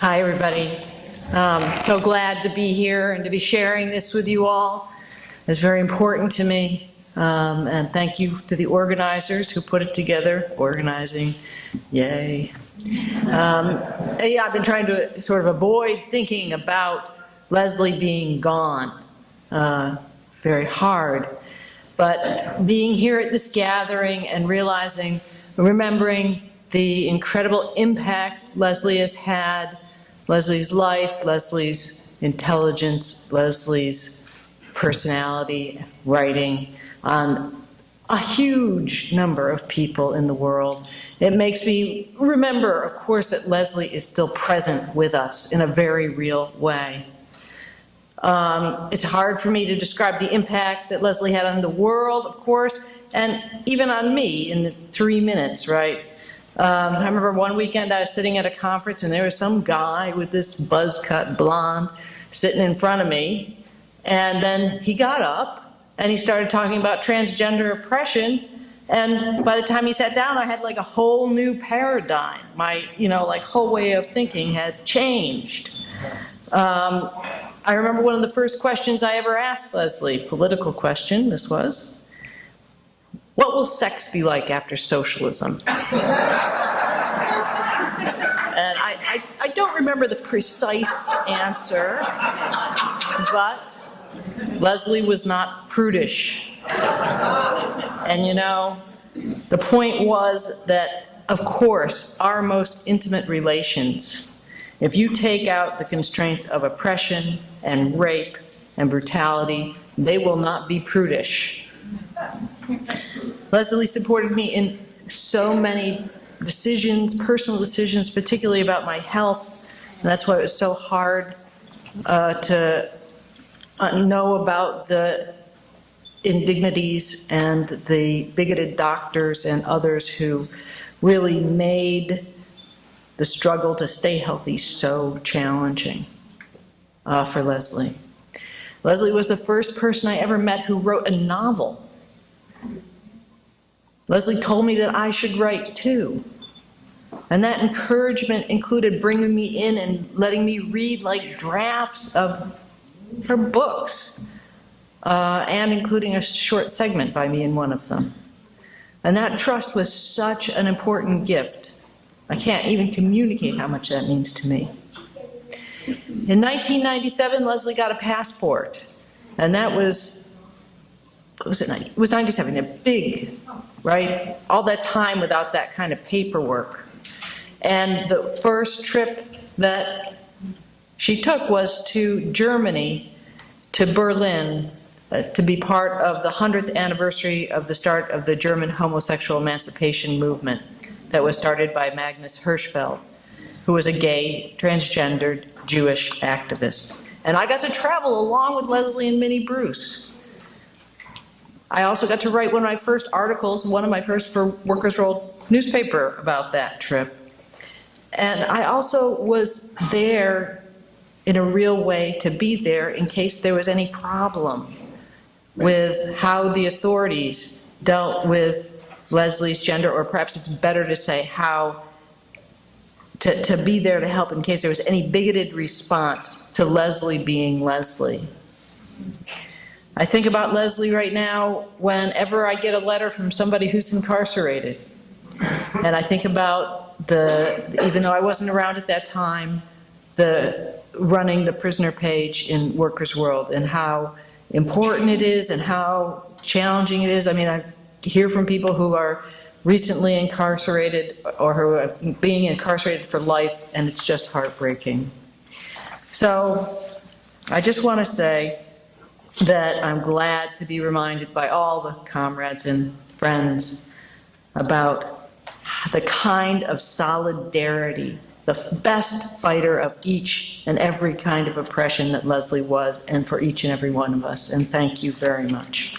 Hi, everybody. So glad to be here and to be sharing this with you all. It's very important to me. And thank you to the organizers who put it together. Organizing, yay. Yeah, I've been trying to sort of avoid thinking about Leslie being gone. Very hard. But being here at this gathering and remembering the incredible impact Leslie has had, Leslie's life, Leslie's intelligence, Leslie's personality, writing on a huge number of people in the world. It makes me remember, of course, that Leslie is still present with us in a very real way. It's hard for me to describe the impact that Leslie had on the world, of course, and even on me in the 3 minutes, right? I remember one weekend I was sitting at a conference and there was some guy with this buzz-cut blonde sitting in front of me, and then he got up and he started talking about transgender oppression, and by the time he sat down I had like a whole new paradigm. My, like whole way of thinking had changed. I remember one of the first questions I ever asked Leslie, political question this was, what will sex be like after socialism? And I don't remember the precise answer, but Leslie was not prudish. And the point was that, of course, our most intimate relations, if you take out the constraints of oppression and rape and brutality, they will not be prudish. Leslie supported me in so many decisions, personal decisions, particularly about my health. And that's why it was so hard to know about the indignities and the bigoted doctors and others who really made the struggle to stay healthy so challenging for Leslie. Leslie was the first person I ever met who wrote a novel. Leslie told me that I should write too. And that encouragement included bringing me in and letting me read like drafts of her books, and including a short segment by me in one of them. And that trust was such an important gift. I can't even communicate how much that means to me. In 1997, Leslie got a passport, and that was, it was 97, a big, right? All that time without that kind of paperwork. And the first trip that she took was to Germany, to Berlin, to be part of the 100th anniversary of the start of the German homosexual emancipation movement that was started by Magnus Hirschfeld, who was a gay, transgendered, Jewish activist. And I got to travel along with Leslie and Minnie Bruce. I also got to write one of my first articles, one of my first for Workers' World newspaper about that trip. And I also was there in a real way to be there in case there was any problem with how the authorities dealt with Leslie's gender, or perhaps it's better to say how to be there to help in case there was any bigoted response to Leslie being Leslie. I think about Leslie right now whenever I get a letter from somebody who's incarcerated. And I think about even though I wasn't around at that time, running the prisoner page in Workers' World and how important it is and how challenging it is. I mean, I hear from people who are recently incarcerated or who are being incarcerated for life, and it's just heartbreaking. So I just want to say that I'm glad to be reminded by all the comrades and friends about the kind of solidarity, the best fighter of each and every kind of oppression that Leslie was, and for each and every one of us. And thank you very much.